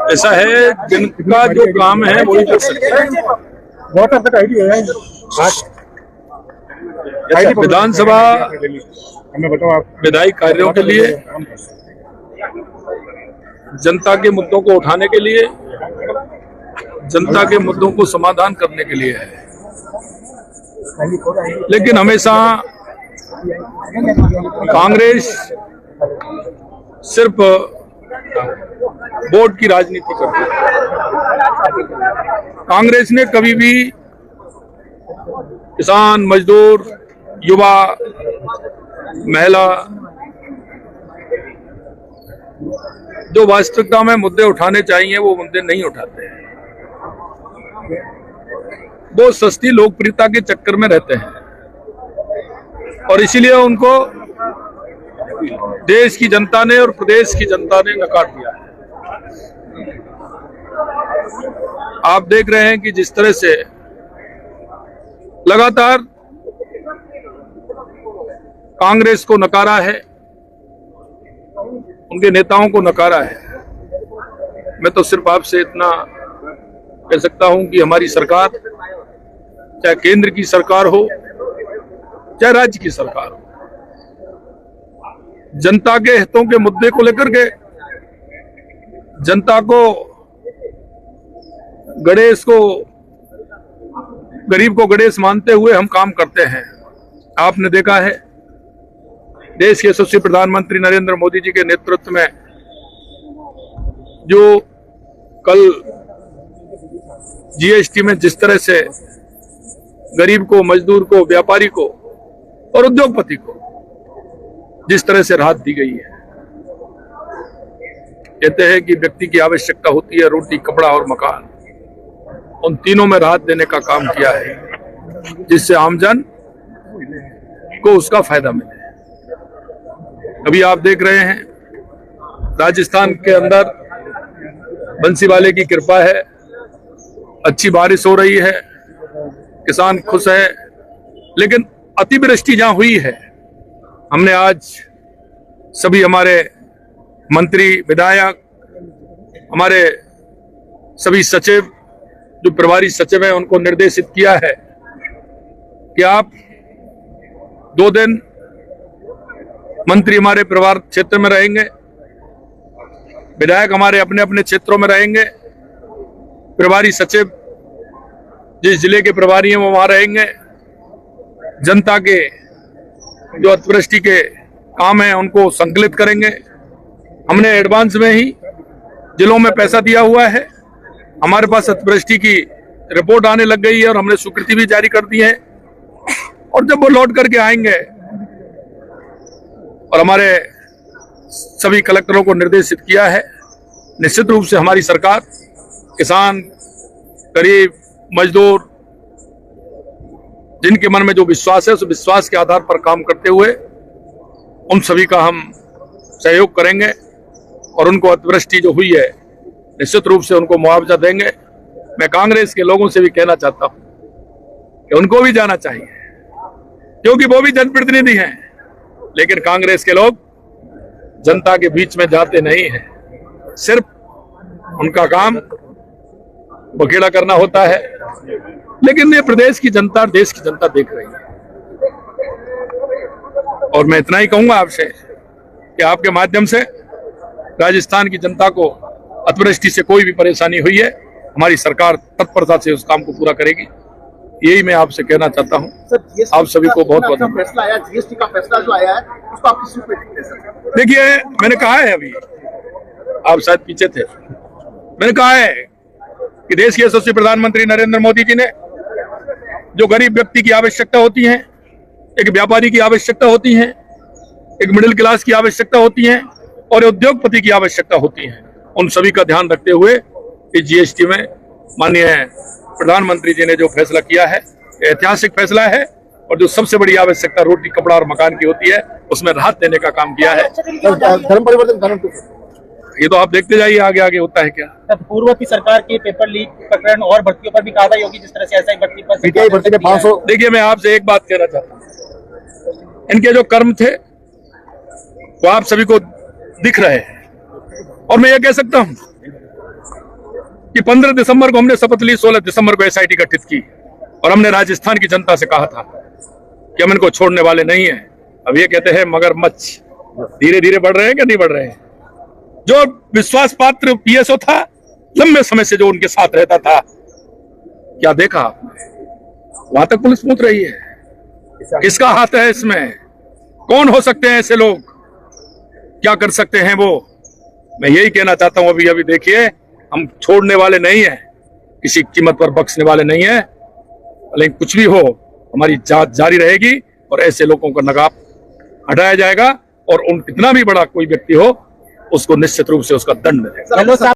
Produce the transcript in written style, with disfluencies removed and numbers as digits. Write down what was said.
ऐसा है, जिनका जो काम है वही कर सकते हैं। विधानसभा विधायी कार्यों के लिए, जनता के मुद्दों को उठाने के लिए, जनता के मुद्दों को समाधान करने के लिए है। लेकिन हमेशा कांग्रेस सिर्फ वोट की राजनीति करती है। कांग्रेस ने कभी भी किसान, मजदूर, युवा, महिला, जो वास्तविकता में मुद्दे उठाने चाहिए वो मुद्दे नहीं उठाते हैं। वो सस्ती लोकप्रियता के चक्कर में रहते हैं और इसीलिए उनको देश की जनता ने और प्रदेश की जनता ने नकार दिया है। आप देख रहे हैं कि जिस तरह से लगातार कांग्रेस को नकारा है, उनके नेताओं को नकारा है। मैं तो सिर्फ आपसे इतना कह सकता हूं कि हमारी सरकार, चाहे केंद्र की सरकार हो चाहे राज्य की सरकार हो, जनता के हितों के मुद्दे को लेकर के जनता को, गणेश को, गरीब को गणेश मानते हुए हम काम करते हैं। आपने देखा है, देश के यशस्वी प्रधानमंत्री नरेंद्र मोदी जी के नेतृत्व में जो कल जीएसटी में जिस तरह से गरीब को, मजदूर को, व्यापारी को और उद्योगपति को जिस तरह से राहत दी गई है। कहते हैं कि व्यक्ति की आवश्यकता होती है रोटी, कपड़ा और मकान। उन तीनों में राहत देने का काम किया है, जिससे आमजन को उसका फायदा मिले। अभी आप देख रहे हैं, राजस्थान के अंदर बंसीवाले की कृपा है, अच्छी बारिश हो रही है, किसान खुश है। लेकिन अतिवृष्टि जहां हुई है, हमने आज सभी हमारे मंत्री, विधायक, हमारे सभी सचिव, जो प्रभारी सचिव हैं, उनको निर्देशित किया है कि आप 2 दिन मंत्री हमारे प्रभार क्षेत्र में रहेंगे, विधायक हमारे अपने अपने क्षेत्रों में रहेंगे, प्रभारी सचिव जिस जिले के प्रभारी हैं वो वहां रहेंगे। जनता के जो अतिवृष्टि के काम हैं उनको संकलित करेंगे। हमने एडवांस में ही जिलों में पैसा दिया हुआ है। हमारे पास अतिवृष्टि की रिपोर्ट आने लग गई है और हमने स्वीकृति भी जारी कर दी है। और जब वो लौट करके आएंगे, और हमारे सभी कलेक्टरों को निर्देशित किया है, निश्चित रूप से हमारी सरकार किसान, गरीब, मजदूर, जिनके मन में जो विश्वास है उस विश्वास के आधार पर काम करते हुए उन सभी का हम सहयोग करेंगे और उनको अतिवृष्टि जो हुई है निश्चित रूप से उनको मुआवजा देंगे। मैं कांग्रेस के लोगों से भी कहना चाहता हूं कि उनको भी जाना चाहिए, क्योंकि वो भी जनप्रतिनिधि हैं। लेकिन कांग्रेस के लोग जनता के बीच में जाते नहीं हैं, सिर्फ उनका काम बखेड़ा करना होता है। लेकिन ये प्रदेश की जनता, देश की जनता देख रही है। और मैं इतना ही कहूंगा आपसे कि आपके माध्यम से राजस्थान की जनता को अतिवृष्टि से कोई भी परेशानी हुई है, हमारी सरकार तत्परता से उस काम को पूरा करेगी। यही मैं आपसे कहना चाहता हूं। आप सभी को बहुत बहुत फैसला आया, जीएसटी का फैसला जो आया है, उसको आप किस रूप में देखते हैं? देखिए, मैंने कहा है, अभी आप शायद पीछे थे, मैंने कहा है कि देश के यशस्वी प्रधानमंत्री नरेंद्र मोदी जी ने जो गरीब व्यक्ति की आवश्यकता होती है, एक व्यापारी की आवश्यकता होती है, एक मिडिल क्लास की आवश्यकता होती है और उद्योगपति की आवश्यकता होती है, उन सभी का ध्यान रखते हुए इस जीएसटी में माननीय प्रधानमंत्री जी ने जो फैसला किया है, ऐतिहासिक फैसला है। और जो सबसे बड़ी आवश्यकता रोटी, कपड़ा और मकान की होती है, उसमें राहत देने का काम किया है। धर्म परिवर्तन, ये तो आप देखते जाइए आगे आगे होता है क्या। पूर्व की सरकार के पेपर लीक प्रकरण और भर्तियों पर भी कार्रवाई होगी, जिस तरह से एसआई भर्ती पर। देखिए, मैं आपसे एक बात कहना चाहता हूँ, इनके जो कर्म थे वो आप सभी को दिख रहे हैं। और मैं ये कह सकता हूं कि 15 दिसंबर को हमने शपथ ली, 16 दिसंबर को एसआईटी गठित की और हमने राजस्थान की जनता से कहा था कि हम इनको छोड़ने वाले नहीं हैं। अब ये कहते हैं मगरमच्छ धीरे धीरे बढ़ रहे हैं क्या नहीं बढ़ रहे हैं? जो विश्वास पात्र पीएसओ था, लंबे समय से जो उनके साथ रहता था, क्या देखा आपने? वहां तक पुलिस पहुंच रही है। किसका हाथ है इसमें? कौन हो सकते हैं ऐसे लोग? क्या कर सकते हैं वो? मैं यही कहना चाहता हूं, अभी देखिए, हम छोड़ने वाले नहीं हैं, किसी कीमत पर बख्शने वाले नहीं हैं। लेकिन कुछ भी हो, हमारी जांच जारी रहेगी और ऐसे लोगों का नकाब हटाया जाएगा और उन कितना भी बड़ा कोई व्यक्ति हो, उसको निश्चित रूप से उसका दंड मिलेगा।